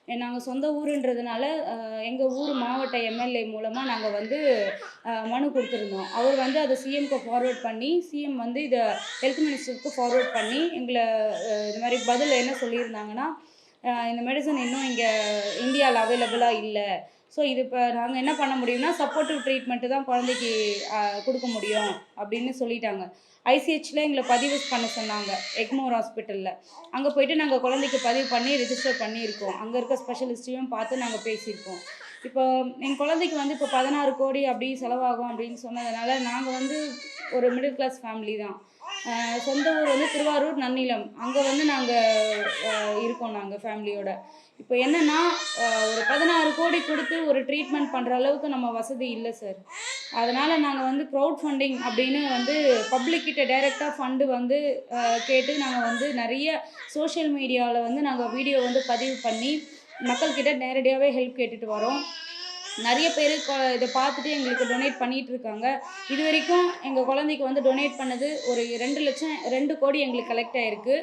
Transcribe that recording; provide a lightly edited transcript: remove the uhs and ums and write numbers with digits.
நாங்கள் சொந்த ஊருன்றதுனால எங்கள் ஊர் மாவட்ட எம்எல்ஏ மூலமாக நாங்கள் வந்து மனு கொடுத்துருந்தோம். அவர் வந்து அதை சிஎம்க்கு ஃபார்வர்ட் பண்ணி, சிஎம் வந்து இதை ஹெல்த் மினிஸ்டருக்கு ஃபார்வர்ட் பண்ணி எங்களை இது மாதிரி பதில் என்ன சொல்லியிருந்தாங்கன்னா, இந்த மெடிசன் இன்னும் இங்கே இந்தியாவில் அவைலபிளாக இல்லை. ஸோ இது இப்போ நாங்கள் என்ன பண்ண முடியும்னா, சப்போர்ட்டிவ் ட்ரீட்மெண்ட்டு தான் குழந்தைக்கு கொடுக்க முடியும் அப்படின்னு சொல்லிட்டாங்க. ஐசிஹெச்சில் எங்களை பதிவு பண்ண சொன்னாங்க, எக்மோர் ஹாஸ்பிட்டலில். அங்கே போயிட்டு நாங்கள் குழந்தைக்கு பதிவு பண்ணி ரிஜிஸ்டர் பண்ணியிருக்கோம். அங்கே இருக்க ஸ்பெஷலிஸ்ட்டையும் பார்த்து நாங்கள் பேசியிருக்கோம். இப்போ என் குழந்தைக்கு வந்து இப்போ 16 கோடி அப்படி செலவாகும் அப்படின்னு சொன்னதுனால, நாங்கள் வந்து ஒரு மிடில் கிளாஸ் ஃபேமிலி தான். சொந்த ஊர் வந்து திருவாரூர் நன்னிலம். அங்கே வந்து நாங்கள் இருக்கோம் நாங்கள் ஃபேமிலியோட. இப்போ என்னென்னா, ஒரு 16 கோடி கொடுத்து ஒரு ட்ரீட்மெண்ட் பண்ணுற அளவுக்கு நம்ம வசதி இல்லை சார். அதனால் நாங்கள் வந்து க்ரௌட் ஃபண்டிங் அப்படின்னு வந்து பப்ளிக்கிட்ட டைரெக்டாக ஃபண்டு வந்து கேட்டு நாங்கள் வந்து நிறைய சோஷியல் மீடியாவில் வந்து நாங்கள் வீடியோ வந்து பதிவு பண்ணி மக்கள்கிட்ட நேரடியாகவே ஹெல்ப் கேட்டுட்டு வரோம். நிறைய பேர் இதை பார்த்துட்டு எங்களுக்கு டொனேட் பண்ணிகிட்டு இருக்காங்க. இது வரைக்கும் எங்கள் குழந்தைக்கு வந்து டொனேட் பண்ணது ஒரு 2 கோடி எங்களுக்கு கலெக்ட் ஆகிருக்கு.